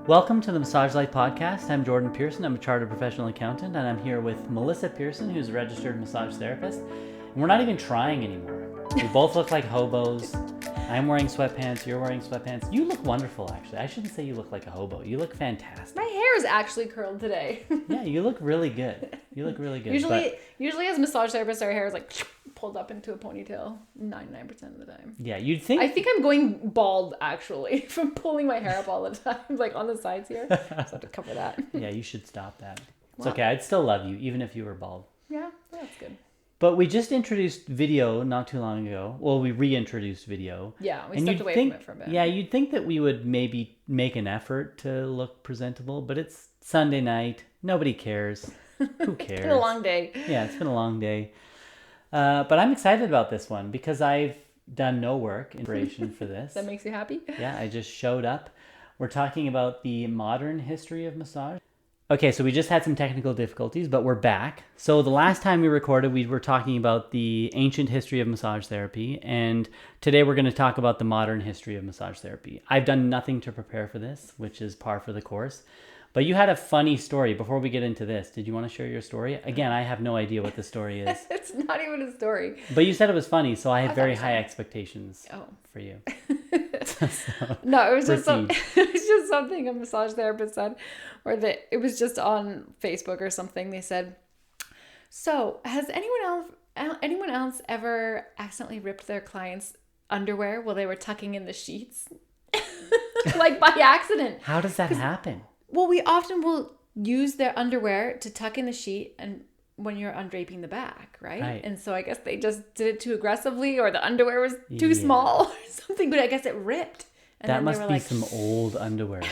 Welcome to the Massage Life Podcast. I'm Jordan Pearson. I'm a chartered professional accountant, and I'm here with Melissa Pearson, who's a registered massage therapist. And we're not even trying anymore. We both look like hobos. I'm wearing sweatpants. You're wearing sweatpants. You look wonderful, actually. I shouldn't say you look like a hobo. You look fantastic. My hair is actually curled today. Yeah, you look really good. You look really good. Usually as massage therapists, our hair is like pulled up into a ponytail 99% of the time. Yeah, you'd think... I think I'm going bald, actually, from pulling my hair up all the time, like on the sides here. So I have to cover that. Yeah, you should stop that. It's okay. I'd still love you, even if you were bald. Yeah, that's good. But we just introduced video not too long ago. Well, we reintroduced video. Yeah, we stepped away from it for a bit. Yeah, you'd think that we would maybe make an effort to look presentable, but it's Sunday night. Nobody cares. Who cares? It's been a long day. Yeah, it's been a long day. But I'm excited about this one because I've done no work in preparation for this. That makes you happy? Yeah, I just showed up. We're talking about the modern history of massage. Okay, so we just had some technical difficulties, but we're back. So the last time we recorded, we were talking about the ancient history of massage therapy, and today we're going to talk about the modern history of massage therapy. I've done nothing to prepare for this, which is par for the course. But you had a funny story before we get into this. Did you want to share your story? Again, I have no idea what the story is. It's not even a story. But you said it was funny, so I had very high expectations for you. No, it was just something a massage therapist said, or it was just on Facebook or something. They said, "So, has anyone else ever accidentally ripped their client's underwear while they were tucking in the sheets, like by accident?" How does that happen? Well, we often will use their underwear to tuck in the sheet and when you're undraping the back, right? And so I guess they just did it too aggressively, or the underwear was too small or something, but I guess it ripped. And that must be some old underwear,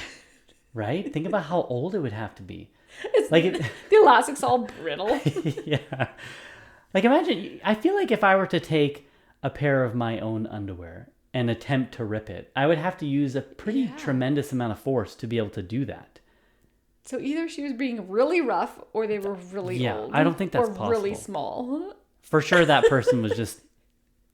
right? Think about how old it would have to be. It's like the elastic's all brittle. Yeah. Like imagine, I feel like if I were to take a pair of my own underwear and attempt to rip it, I would have to use a pretty tremendous amount of force to be able to do that. So either she was being really rough or they were really old. I don't think that's possible. Or really small. For sure that person was just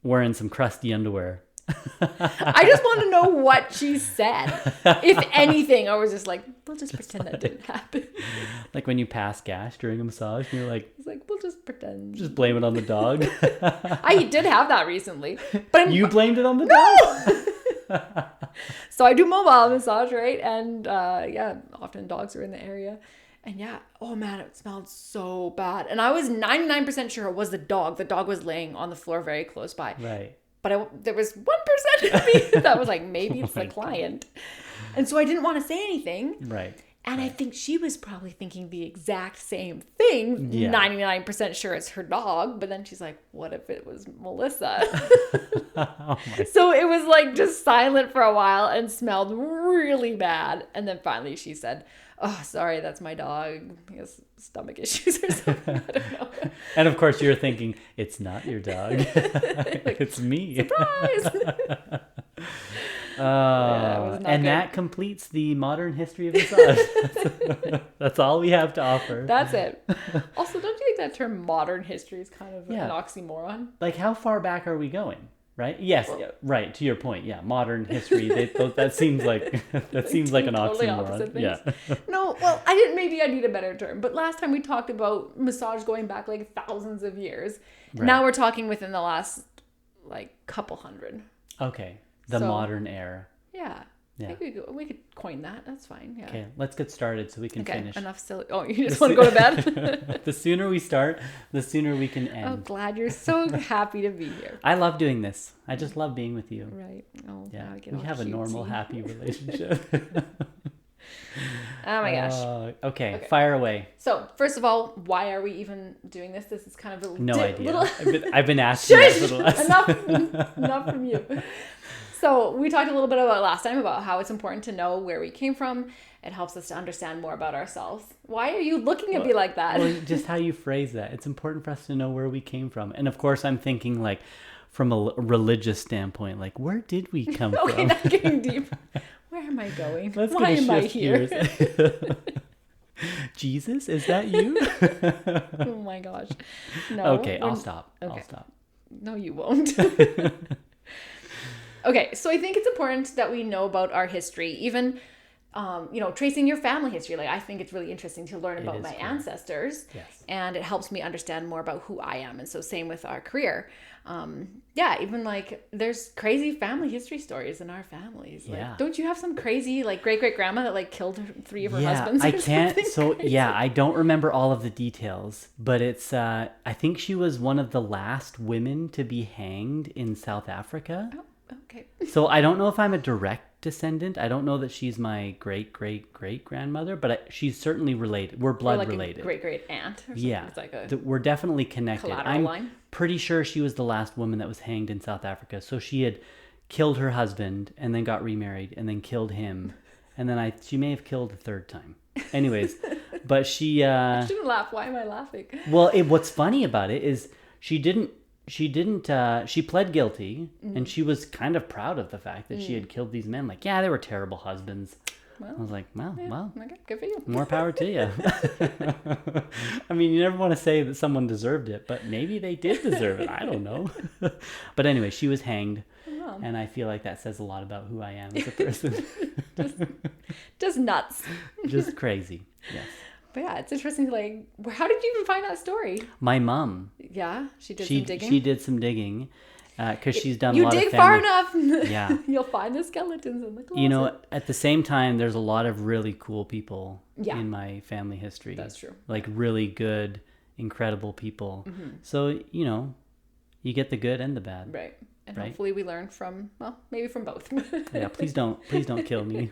wearing some crusty underwear. I just want to know what she said. If anything, I was just like, we'll just pretend that didn't happen. Like when you pass gas during a massage and you're like... It's like, we'll just pretend. Just blame it on the dog. I did have that recently. But you blamed it on the dog? So I do mobile massage, right? And often dogs are in the area. And oh man, it smelled so bad. And I was 99% sure it was the dog. The dog was laying on the floor very close by. Right. But there was 1% of me that was like, maybe it's the client. And so I didn't want to say anything. Right. And I think she was probably thinking the exact same thing. Yeah. 99% sure it's her dog. But then she's like, what if it was Melissa? So it was like just silent for a while and smelled really bad. And then finally she said, "Oh, sorry, that's my dog. He has stomach issues or something." I don't know. And of course you're thinking, it's not your dog. It's me. Surprise! And that completes the modern history of massage. That's all we have to offer. That's it. Also, don't you think that term modern history is kind of an oxymoron? Like, how far back are we going? Right? Yes. Well, right. To your point. Yeah. Modern history. That seems like an totally oxymoron. Yeah. No. Well, maybe I need a better term. But last time we talked about massage going back like thousands of years. Right. Now we're talking within the last like couple hundred. Okay. The modern era. Yeah. Yeah. We could coin that. That's fine. Yeah. Okay, let's get started so we can finish. Enough silly. Oh, you just want to go to bed? The sooner we start, the sooner we can end. Oh, glad you're so happy to be here. I love doing this. I just love being with you. Right. Oh, yeah. We have a normal, happy relationship. Oh my gosh. Okay, fire away. So, first of all, why are we even doing this? This is kind of a no idea. I've been asking that for the last... Enough from you. So we talked a little bit about last time about how it's important to know where we came from. It helps us to understand more about ourselves. Why are you looking at me like that? Well, just how you phrase that. It's important for us to know where we came from. And of course, I'm thinking like from a religious standpoint, like where did we come from? Okay, not getting deep. Where am I going? Why am I here? Jesus, is that you? Oh my gosh. No. Okay, I'll stop. Okay. I'll stop. No, you won't. Okay, so I think it's important that we know about our history. Even tracing your family history. Like, I think it's really interesting to learn about my cool. ancestors. Yes. And it helps me understand more about who I am. And so same with our career. Even like there's crazy family history stories in our families. Like, Yeah. don't you have some crazy like great grandma that like killed 3 of her Yeah, husbands? I or can't. something So crazy? yeah, I don't remember all of the details, but it's. I think she was one of the last women to be hanged in South Africa. Oh, okay. So I don't know if I'm a direct descendant. I don't know that she's my great grandmother, but she's certainly related. We're blood Or like related. a great aunt. Or something. Yeah, It's like a we're definitely connected. collateral I'm line. pretty sure she was the last woman that was hanged in South Africa. So she had killed her husband and then got remarried and then killed him, and then she may have killed a third time. Anyways, but she. I shouldn't laugh. Why am I laughing? Well, what's funny about it is she pled guilty, and she was kind of proud of the fact that she had killed these men. Like, yeah, they were terrible husbands. Well, I was like, well, okay, good for you. more power to you. I mean, you never want to say that someone deserved it, but maybe they did deserve it. I don't know. But anyway, she was hanged, and I feel like that says a lot about who I am as a person. Just nuts. Just crazy. Yes. But yeah, it's interesting. Like, how did you even find that story? My mom. Yeah, she did some digging. She did some digging. Because she's done a You lot of dig family... far enough, Yeah. you'll find the skeletons in the closet. You know, at the same time, there's a lot of really cool people Yeah. in my family history. That's true. Like really good, incredible people. So, you get the good and the bad. Right. And Right. hopefully we learn from, well, maybe from both. Yeah, please don't kill me.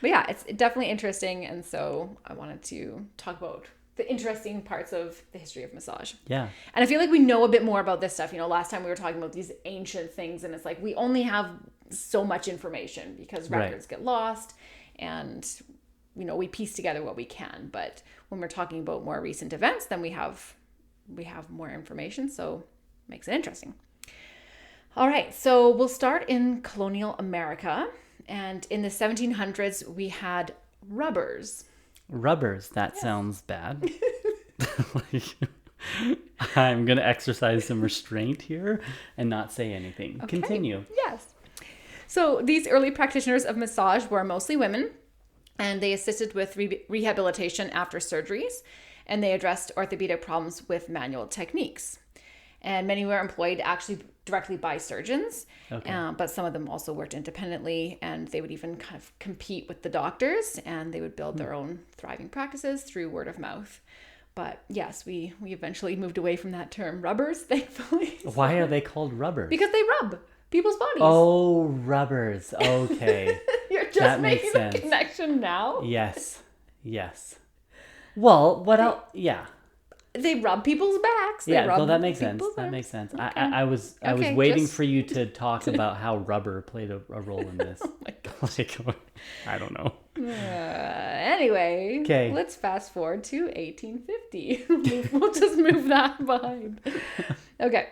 But yeah, it's definitely interesting. And so I wanted to talk about the interesting parts of the history of massage. Yeah. And I feel like we know a bit more about this stuff. Last time we were talking about these ancient things, and it's like we only have so much information because records get lost, and we piece together what we can. But when we're talking about more recent events, then we have more information, so it makes it interesting. All right, so we'll start in colonial America, and in the 1700s we had rubbers. Rubbers, that sounds bad. I'm going to exercise some restraint here and not say anything. Okay. Continue. Yes. So these early practitioners of massage were mostly women, and they assisted with rehabilitation after surgeries, and they addressed orthopedic problems with manual techniques. And many were employed actually directly by surgeons, but some of them also worked independently, and they would even kind of compete with the doctors, and they would build their own thriving practices through word of mouth. But yes, we eventually moved away from that term rubbers, thankfully. Why are they called rubbers? Because they rub people's bodies. Oh, rubbers. Okay. You're just that making makes sense. the connection now? Yes. Well, what else? Yeah. They rub people's backs. That makes sense. That makes sense. Okay. I was waiting for you to talk about how rubber played a role in this. Oh my gosh. I don't know. Anyway, okay. Let's fast forward to 1850. We'll just move that behind. Okay.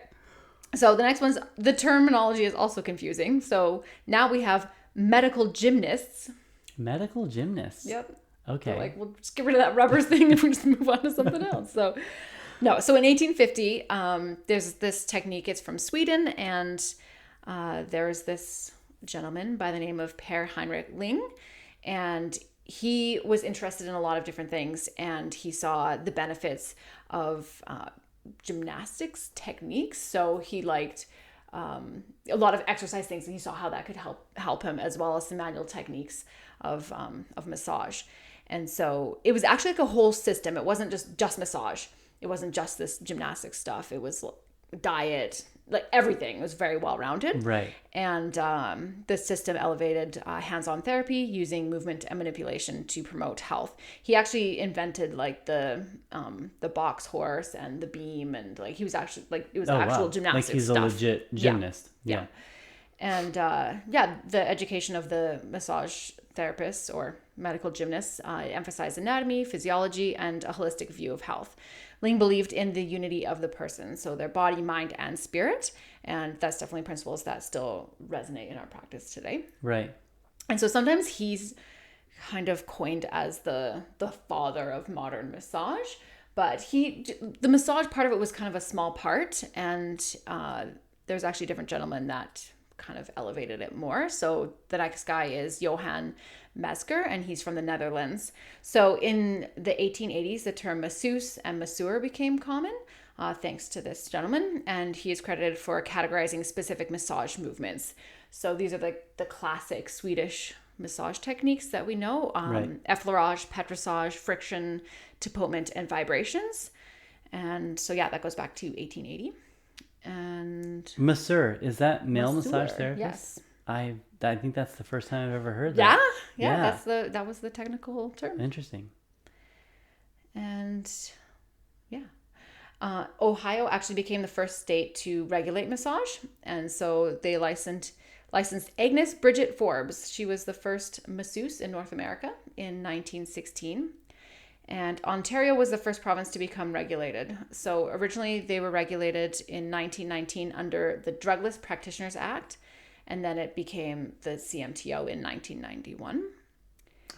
So the next one's, the terminology is also confusing. So now we have medical gymnasts. Medical gymnasts? Yep. Okay. So we'll just get rid of that rubbers thing and we just move on to something else. So in 1850, there's this technique. It's from Sweden, and there's this gentleman by the name of Per Heinrich Ling, and he was interested in a lot of different things, and he saw the benefits of gymnastics techniques. So he liked a lot of exercise things, and he saw how that could help him, as well as the manual techniques of massage. And so it was actually like a whole system. It wasn't just massage. It wasn't just this gymnastics stuff. It was diet, like everything. It was very well-rounded. Right. And the system elevated hands-on therapy using movement and manipulation to promote health. He actually invented like the box horse and the beam, and like he was actually like it was actual gymnastics. Like he's stuff. A legit gymnast. Yeah. And the education of the massage therapists or medical gymnasts emphasized anatomy, physiology, and a holistic view of health. Ling believed in the unity of the person, so their body, mind, and spirit. And that's definitely principles that still resonate in our practice today. Right. And so sometimes he's kind of coined as the father of modern massage, but the massage part of it was kind of a small part. And there's actually a different gentleman that kind of elevated it more. So the next guy is Johan Mesker, and he's from the Netherlands. So in the 1880s, the term masseuse and masseur became common, thanks to this gentleman, and he is credited for categorizing specific massage movements. So these are the classic Swedish massage techniques that we know: effleurage, petrissage, friction, tapotement, and vibrations. And so that goes back to 1880. And masseur, is that male massage masseur, therapist? yes. I think that's the first time I've ever heard that. Yeah. That was the technical term. Interesting. And Ohio actually became the first state to regulate massage, and so they licensed Agnes Bridget Forbes. She was the first masseuse in North America in 1916. And Ontario was the first province to become regulated. So originally they were regulated in 1919 under the Drugless Practitioners Act, and then it became the CMTO in 1991.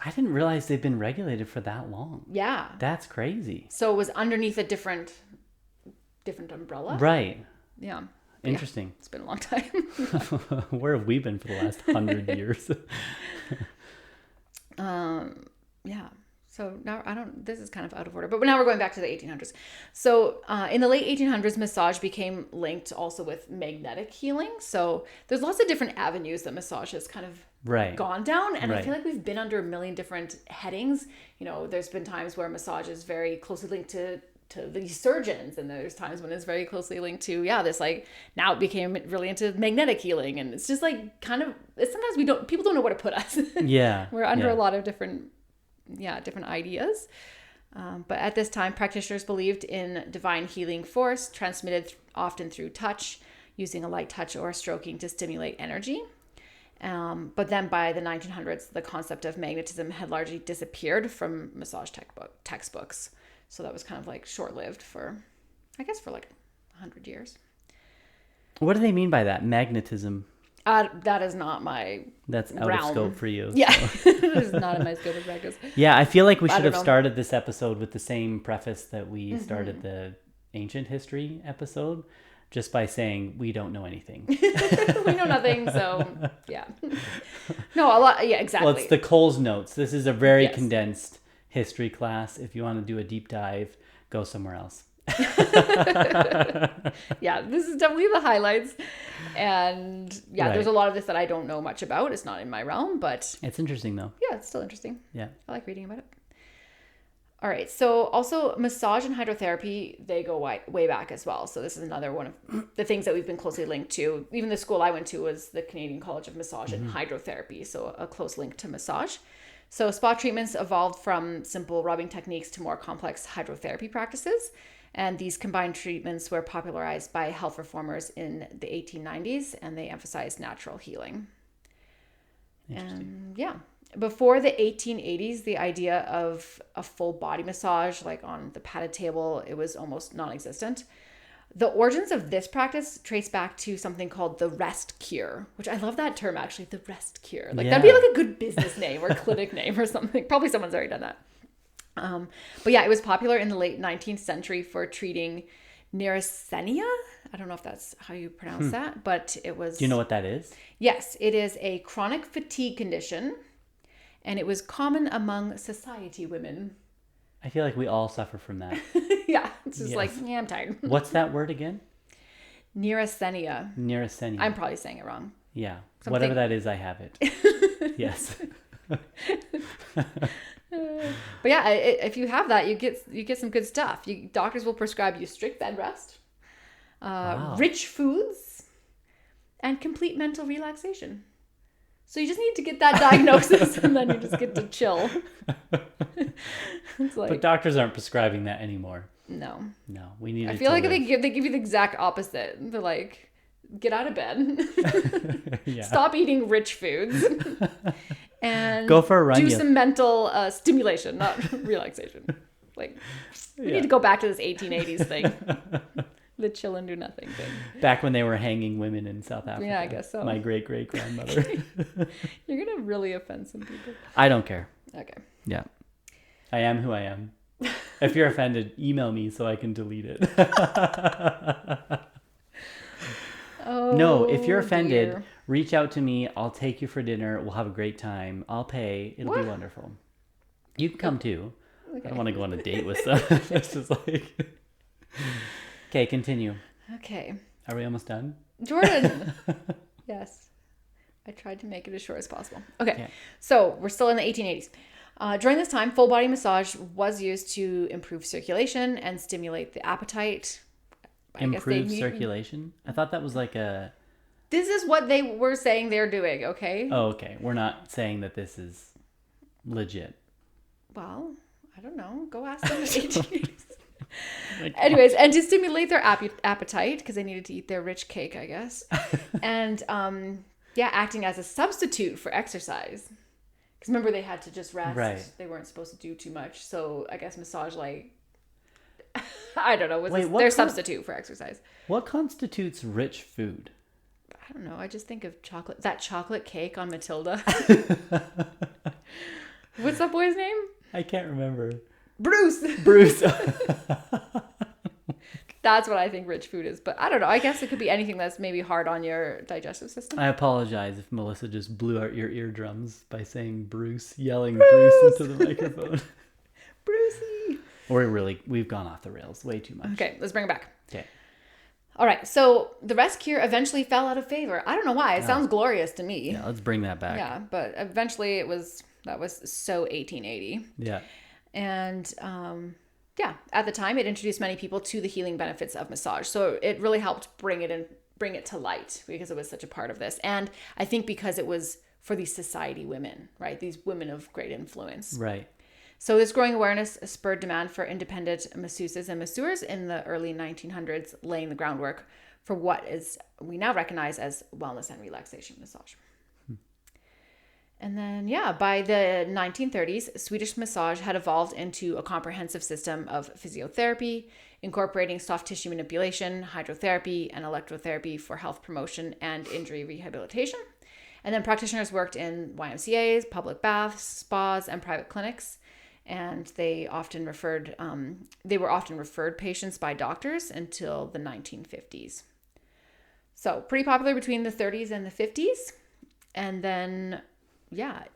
I didn't realize they've been regulated for that long. Yeah. That's crazy. So it was underneath a different umbrella. Right. Yeah. Interesting. Yeah, it's been a long time. Where have we been for the last 100 years? Yeah. So now this is kind of out of order, but now we're going back to the 1800s. So in the late 1800s, massage became linked also with magnetic healing. So there's lots of different avenues that massage has kind of gone down. And I feel like we've been under a million different headings. There's been times where massage is very closely linked to the surgeons, and there's times when it's very closely linked to this, like, now it became really into magnetic healing, and it's just like kind of, sometimes people don't know where to put us. We're under a lot of different ideas, but at this time practitioners believed in divine healing force transmitted often through touch, using a light touch or stroking to stimulate energy. But then by the 1900s, the concept of magnetism had largely disappeared from massage textbooks. So that was kind of like short-lived for like 100 years. What do they mean by that? Magnetism? That is not my That's out realm. of scope for you. Yeah, it is not in my scope of practice. Yeah, I feel like we should have started this episode with the same preface that we started the ancient history episode, just by saying we don't know anything. We know nothing, so yeah. No, a lot. Yeah, exactly. Well, it's the Coles Notes. This is a very condensed history class. If you want to do a deep dive, go somewhere else. Yeah, this is definitely the highlights, and there's a lot of this that I don't know much about. It's not in my realm, but it's interesting though. Yeah, it's still interesting. Yeah, I like reading about it. All right, so also massage and hydrotherapy, they go way back as well. So this is another one of the things that we've been closely linked to. Even the school I went to was the Canadian College of Massage and Hydrotherapy, so a close link to massage. So spa treatments evolved from simple rubbing techniques to more complex hydrotherapy practices. And these combined treatments were popularized by health reformers in the 1890s, and they emphasized natural healing. And before the 1880s, the idea of a full body massage, like on the padded table, it was almost non-existent. The origins of this practice trace back to something called the rest cure, which I love that term, actually, the rest cure. Like that'd be like a good business name or clinic name or something. Probably someone's already done that. But it was popular in the late 19th century for treating neurasthenia. I don't know if that's how you pronounce that, but it was... Do you know what that is? Yes, it is a chronic fatigue condition, and it was common among society women. I feel like we all suffer from that. Yeah, it's just I'm tired. What's that word again? Neurasthenia. Neurasthenia. I'm probably saying it wrong. Yeah, whatever that is, I have it. Yes. But if you have that, you get some good stuff. Doctors will prescribe you strict bed rest, rich foods, and complete mental relaxation. So you just need to get that diagnosis, and then you just get to chill. But doctors aren't prescribing that anymore. No, we need. I feel like they give you the exact opposite. They're like, get out of bed, stop eating rich foods, and go for a run. Do some mental stimulation, not relaxation. Like, we need to go back to this 1880s thing. The chill and do nothing thing. Back when they were hanging women in South Africa. Yeah, I guess so. My great-great-grandmother. You're going to really offend some people. I don't care. Okay. Yeah. I am who I am. If you're offended, email me so I can delete it. No, if you're offended, Reach out to me. I'll take you for dinner. We'll have a great time. I'll pay. It'll be wonderful. You can come too. Okay. I don't want to go on a date with some. It's just like... Okay, continue. Okay. Are we almost done? Jordan. Yes. I tried to make it as short as possible. Okay. So we're still in the 1880s. During this time, full body massage was used to improve circulation and stimulate the appetite. Improve circulation? I thought that was like a... This is what they were saying they're doing, okay? Oh, okay. We're not saying that this is legit. Well, I don't know. Go ask them in the 1880s. Anyways, and to stimulate their appetite, because they needed to eat their rich cake, I guess. And acting as a substitute for exercise. Because remember, they had to just rest. Right. They weren't supposed to do too much. So I guess massage, like, I don't know, was their substitute for exercise. What constitutes rich food? I don't know. I just think of chocolate. That chocolate cake on Matilda. What's that boy's name? I can't remember. Bruce. That's what I think rich food is. But I don't know. I guess it could be anything that's maybe hard on your digestive system. I apologize if Melissa just blew out your eardrums by saying Bruce, yelling Bruce into the microphone. Brucey. We've gone off the rails way too much. Okay, let's bring it back. Okay. All right, so the rest cure eventually fell out of favor. I don't know why. It sounds glorious to me. Yeah, let's bring that back. Yeah, but eventually that was so 1880. Yeah. And at the time, it introduced many people to the healing benefits of massage. So it really helped bring it to light because it was such a part of this. And I think because it was for these society women, right? These women of great influence. Right. So this growing awareness spurred demand for independent masseuses and masseurs in the early 1900s, laying the groundwork for what we now recognize as wellness and relaxation massage. And then, by the 1930s, Swedish massage had evolved into a comprehensive system of physiotherapy, incorporating soft tissue manipulation, hydrotherapy, and electrotherapy for health promotion and injury rehabilitation. And then practitioners worked in YMCAs, public baths, spas, and private clinics. And they were often referred patients by doctors until the 1950s. So pretty popular between the 30s and the 50s. And then...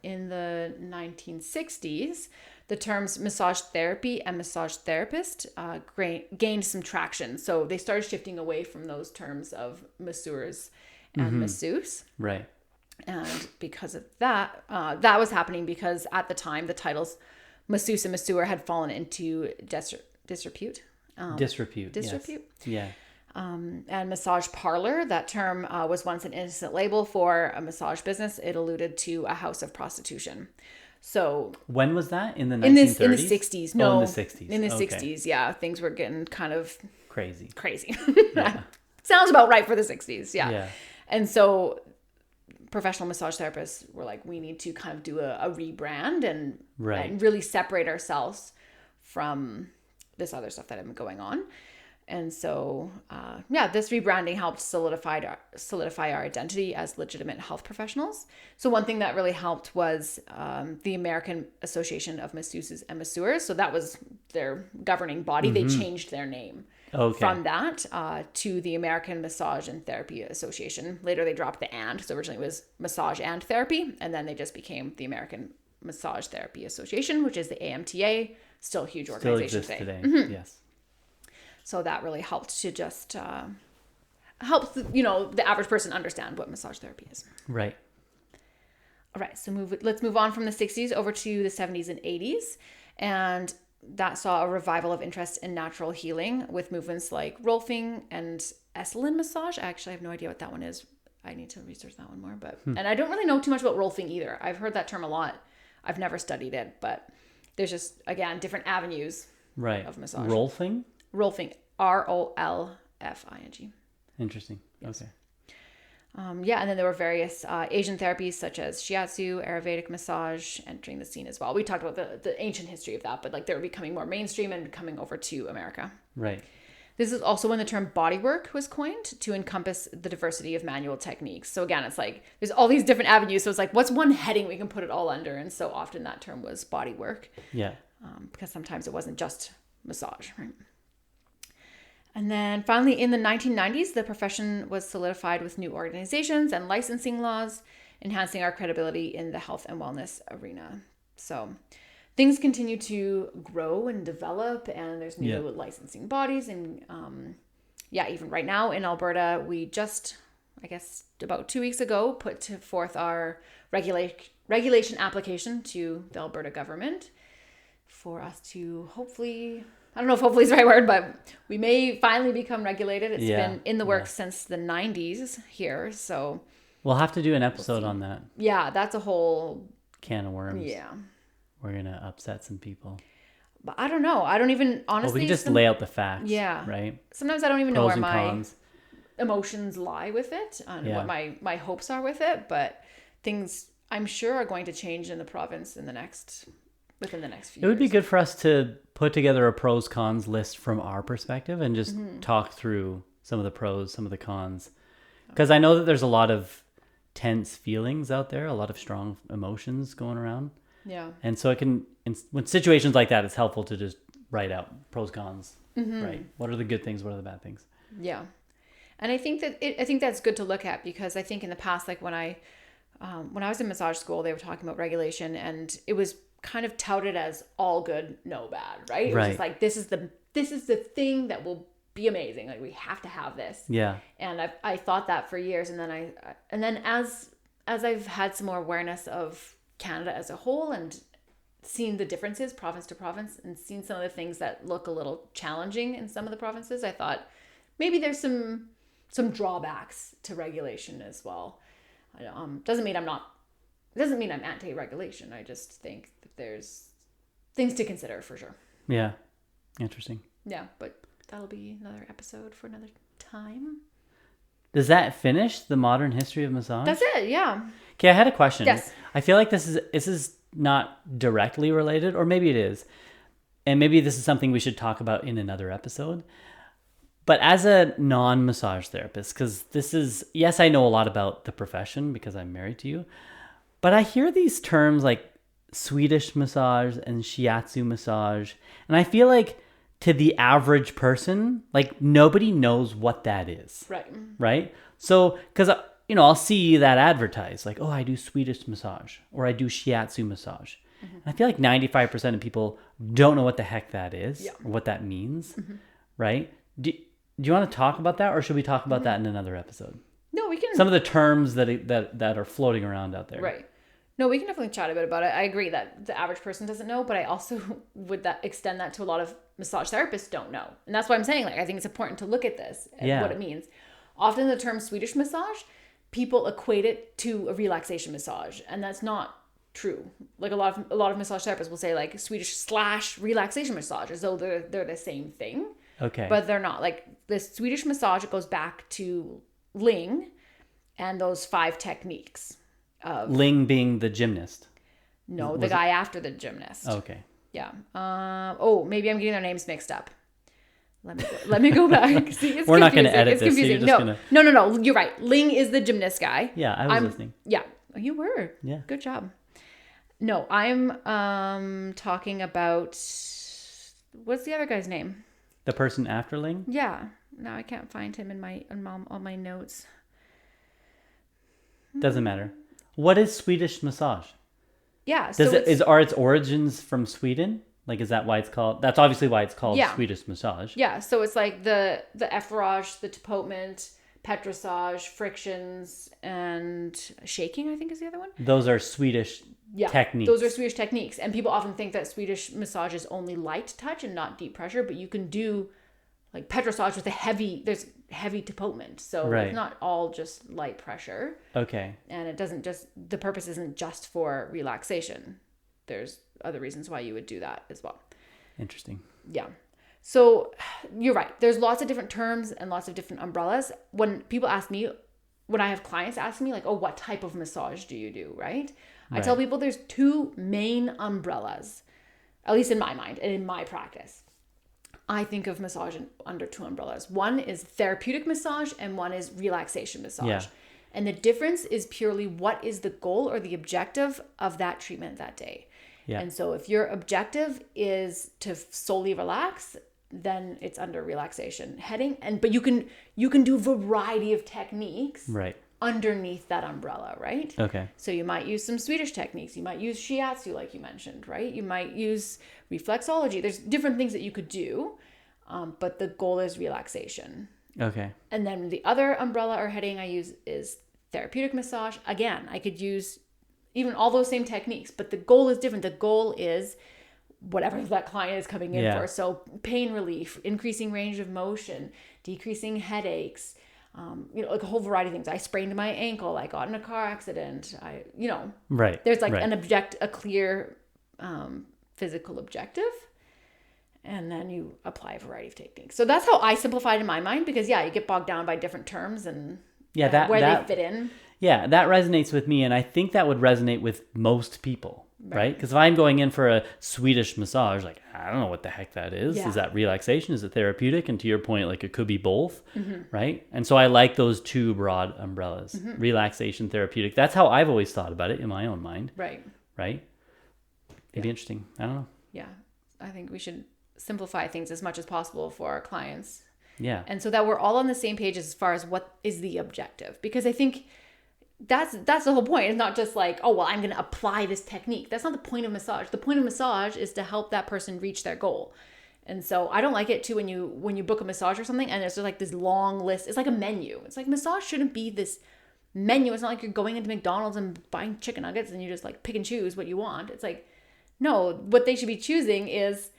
in the 1960s, the terms massage therapy and massage therapist gained some traction. So they started shifting away from those terms of masseurs and masseuse. Right. And because of that, that was happening because at the time, the titles masseuse and masseur had fallen into disrepute. Disrepute. Yes. Yeah. And massage parlor, that term was once an innocent label for a massage business. It alluded to a house of prostitution. So when was that? In the 1930s? In the 60s. No, in the 60s. In the 60s, yeah. Things were getting kind of crazy. Yeah. Sounds about right for the 60s, yeah. And so professional massage therapists were like, we need to kind of do a rebrand and really separate ourselves from this other stuff that had been going on. And so, this rebranding helped solidify our identity as legitimate health professionals. So one thing that really helped was the American Association of Masseuses and Masseurs. So that was their governing body. They changed their name from that to the American Massage and Therapy Association. Later, they dropped the "and." So originally it was Massage and Therapy. And then they just became the American Massage Therapy Association, which is the AMTA. Still a huge organization today. Yes. So that really helped to just help the average person understand what massage therapy is. Right. All right. So let's move on from the 60s over to the 70s and 80s. And that saw a revival of interest in natural healing with movements like Rolfing and Esalen massage. I actually have no idea what that one is. I need to research that one more. And I don't really know too much about Rolfing either. I've heard that term a lot. I've never studied it, but there's just, again, different avenues of massage. Rolfing? Rolfing, Rolfing. Interesting. Yes. Okay. And then there were various Asian therapies such as shiatsu, Ayurvedic massage entering the scene as well. We talked about the ancient history of that, but they were becoming more mainstream and coming over to America. Right. This is also when the term bodywork was coined to encompass the diversity of manual techniques. So again, it's like there's all these different avenues. So it's like, what's one heading we can put it all under? And so often that term was bodywork. Yeah. Because sometimes it wasn't just massage, right? And then finally, in the 1990s, the profession was solidified with new organizations and licensing laws, enhancing our credibility in the health and wellness arena. So things continue to grow and develop, and there's new licensing bodies. And even right now in Alberta, we just, I guess, about 2 weeks ago, put forth our regulation application to the Alberta government for us to hopefully, I don't know if hopefully is the right word, but we may finally become regulated. It's been in the works since the 90s here. So we'll have to do an episode on that. Yeah, that's a whole can of worms. Yeah. We're going to upset some people. But I don't know. I don't even, honestly. Well, we can just lay out the facts. Yeah. Right? Sometimes I don't even know where my cons. Emotions lie with it and what my hopes are with it. But things, I'm sure, are going to change in the province within the next few years. It would be good for us to put together a pros cons list from our perspective and just talk through some of the pros, some of the cons. Because I know that there's a lot of tense feelings out there, a lot of strong emotions going around. Yeah. And so it can, when situations like that, it's helpful to just write out pros, cons, right? What are the good things? What are the bad things? Yeah. And I think that's good to look at, because I think in the past, like when I was in massage school, they were talking about regulation, and it was kind of touted as all good, no bad, right? It was just like, this is the thing that will be amazing. Like, we have to have this. Yeah. And I thought that for years. And then as I've had some more awareness of Canada as a whole and seen the differences province to province and seen some of the things that look a little challenging in some of the provinces, I thought maybe there's some drawbacks to regulation as well. Doesn't mean I'm anti-regulation. I just think that there's things to consider for sure. Yeah. Interesting. Yeah, but that'll be another episode for another time. Does that finish the modern history of massage? That's it, yeah. Okay, I had a question. Yes. I feel like this is not directly related, or maybe it is. And maybe this is something we should talk about in another episode. But as a non-massage therapist, because yes, I know a lot about the profession because I'm married to you, but I hear these terms like Swedish massage and shiatsu massage, and I feel like to the average person, like nobody knows what that is. Right. Right? So, because, I'll see that advertised, like, oh, I do Swedish massage or I do shiatsu massage. Mm-hmm. And I feel like 95% of people don't know what the heck that is or what that means. Mm-hmm. Right? Do you want to talk about that, or should we talk about that in another episode? No, we can. Some of the terms that are floating around out there. Right. No, we can definitely chat a bit about it. I agree that the average person doesn't know, but I also would extend that to a lot of massage therapists don't know. And that's why I'm saying, like, I think it's important to look at this and what it means. Often the term Swedish massage, people equate it to a relaxation massage, and that's not true. Like a lot of massage therapists will say like Swedish/relaxation massage as though they're the same thing. Okay. But they're not. Like the Swedish massage, it goes back to Ling and those 5 techniques. Ling being the gymnast. No, the guy after the gymnast. Okay. Yeah. Maybe I'm getting their names mixed up. Let me go back. See, it's We're confusing. not going to edit it's this. Confusing. So No. You're right. Ling is the gymnast guy. Yeah, I was listening. Yeah, you were. Yeah. Good job. No, I'm talking about, what's the other guy's name? The person after Ling? Yeah. Now I can't find him on my notes. Doesn't matter. What is Swedish massage? Yeah. Are its origins from Sweden? Like, is that why it's called? That's obviously why it's called Swedish massage. Yeah. So it's like the effleurage, the tapotement, petrissage, frictions, and shaking, I think is the other one. Those are Swedish techniques. Those are Swedish techniques. And people often think that Swedish massage is only light touch and not deep pressure, but you can do like petrissage with there's heavy tapotement. So it's not all just light pressure. Okay. And the purpose isn't just for relaxation. There's other reasons why you would do that as well. Interesting. Yeah. So you're right. There's lots of different terms and lots of different umbrellas. When I have clients ask me like, oh, what type of massage do you do? Right. I tell people there's 2 main umbrellas, at least in my mind and in my practice. I think of massage under 2 umbrellas. One is therapeutic massage and one is relaxation massage. Yeah. And the difference is purely what is the goal or the objective of that treatment that day. Yeah. And so if your objective is to solely relax, then it's under relaxation heading. But you can do a variety of techniques Right. underneath that umbrella, right? Okay. So you might use some Swedish techniques. You might use shiatsu, like you mentioned, right? You might use reflexology. There's different things that you could do, but the goal is relaxation. Okay. And then the other umbrella or heading I use is therapeutic massage. Again, I could use even all those same techniques, but the goal is different. The goal is whatever that client is coming in for. So pain relief, increasing range of motion, decreasing headaches, like a whole variety of things. I sprained my ankle. I got in a car accident. Right. There's like right. a clear physical objective. And then you apply a variety of techniques. So that's how I simplified in my mind, because you get bogged down by different terms and where they fit in. Yeah, that resonates with me, and I think that would resonate with most people, right? Because if I'm going in for a Swedish massage, like, I don't know what the heck that is. Yeah. Is that relaxation? Is it therapeutic? And to your point, like, it could be both, right? And so I like those two broad umbrellas, relaxation, therapeutic. That's how I've always thought about it in my own mind. Right. It'd be interesting. I don't know. Yeah. I think we should simplify things as much as possible for our clients. Yeah. And so that we're all on the same page as far as what is the objective. Because I think that's the whole point. It's not just like, oh, well, I'm going to apply this technique. That's not the point of massage. The point of massage is to help that person reach their goal. And so I don't like it too when you book a massage or something and there's just like this long list. It's like a menu. It's like massage shouldn't be this menu. It's not like you're going into McDonald's and buying chicken nuggets and you just like pick and choose what you want. It's like, no, what they should be choosing is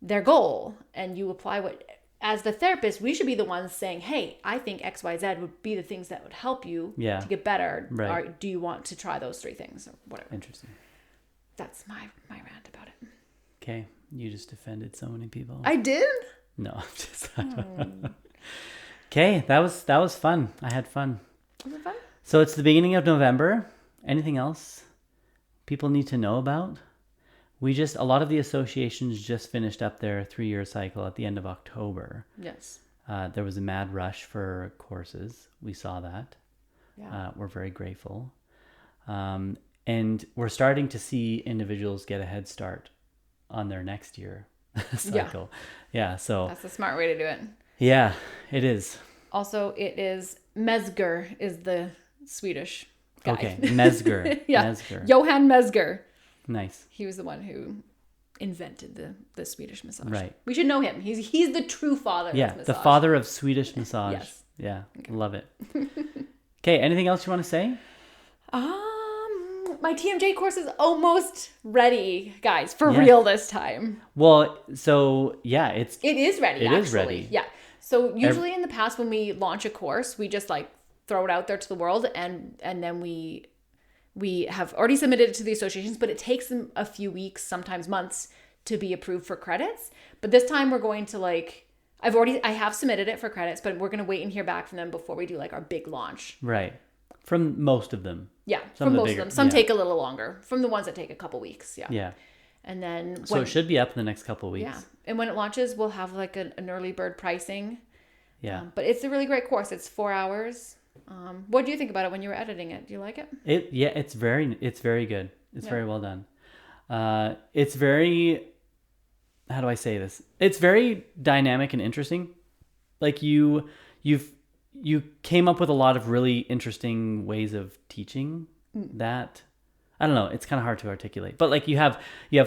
their goal, and you apply what, as the therapist, we should be the ones saying, hey, I think XYZ would be the things that would help you to get better. Right. Or do you want to try those 3 things or whatever? Interesting. That's my rant about it. Okay. You just offended so many people. I did? No, I'm just... Okay. That was fun. I had fun. Was it fun? So it's the beginning of November. Anything else people need to know about? A lot of the associations just finished up their 3-year cycle at the end of October. Yes. There was a mad rush for courses. We saw that. Yeah. We're very grateful. And we're starting to see individuals get a head start on their next year cycle. Yeah. So that's a smart way to do it. Yeah, it is. Also, it is Mesger is the Swedish guy. Okay. Mesger. Yeah. Mesger. Johan Mesger. Nice. He was the one who invented the Swedish massage. Right. We should know him. He's the true father of massage. The father of Swedish massage. Yes. Yeah. Okay. Love it. Okay. Anything else you want to say? My TMJ course is almost ready, guys, for real this time. Well, so it is ready. It is ready. Yeah. So usually in the past when we launch a course, we just like throw it out there to the world, and then we have already submitted it to the associations, but it takes them a few weeks, sometimes months, to be approved for credits. But this time we're going to I have submitted it for credits, but we're going to wait and hear back from them before we do like our big launch. Right. From most of them. Yeah. From most of them. Some take a little longer. From the ones that take a couple weeks. Yeah. Yeah. And then it should be up in the next couple of weeks. Yeah. And when it launches, we'll have like an early bird pricing. Yeah. But it's a really great course. It's 4 hours. What do you think about it when you were editing it? Do you like it? It's very good. It's very well done. It's very, how do I say this? It's very dynamic and interesting. Like you came up with a lot of really interesting ways of teaching that. I don't know. It's kind of hard to articulate, but like you have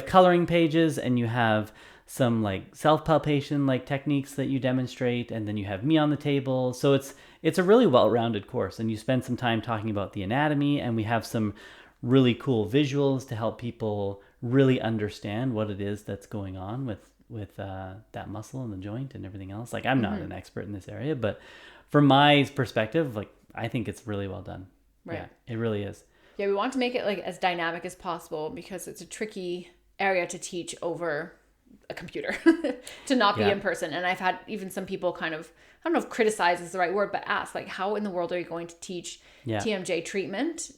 coloring pages, and you have some like self-palpation like techniques that you demonstrate, and then you have me on the table. So it's a really well-rounded course, and you spend some time talking about the anatomy, and we have some really cool visuals to help people really understand what it is that's going on with that muscle and the joint and everything else. Like I'm not an expert in this area, but from my perspective, like I think it's really well done. Right. Yeah, it really is. Yeah, we want to make it like as dynamic as possible because it's a tricky area to teach over a computer to not be in person. And I've had even some people kind of, I don't know if criticize is the right word, but ask like, how in the world are you going to teach TMJ treatment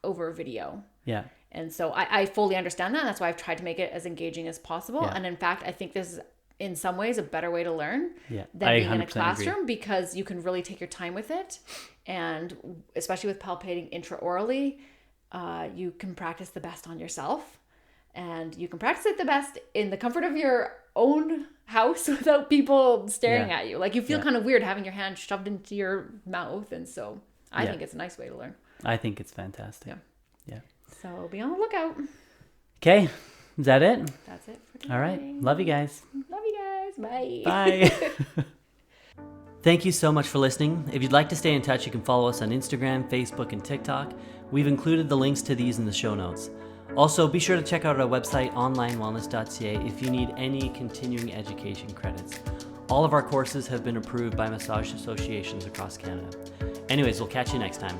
over video? Yeah. And so I fully understand that. And that's why I've tried to make it as engaging as possible. Yeah. And in fact, I think this is in some ways a better way to learn than being in a classroom because you can really take your time with it. And especially with palpating intraorally, you can practice the best on yourself. And you can practice it the best in the comfort of your own house without people staring at you. Like, you feel kind of weird having your hand shoved into your mouth. And so I think it's a nice way to learn. I think it's fantastic. Yeah. So be on the lookout. Okay. Is that it? That's it for today. All right. Love you guys. Love you guys. Bye. Bye. Thank you so much for listening. If you'd like to stay in touch, you can follow us on Instagram, Facebook, and TikTok. We've included the links to these in the show notes. Also, be sure to check out our website, onlinewellness.ca, if you need any continuing education credits. All of our courses have been approved by massage associations across Canada. Anyways, we'll catch you next time.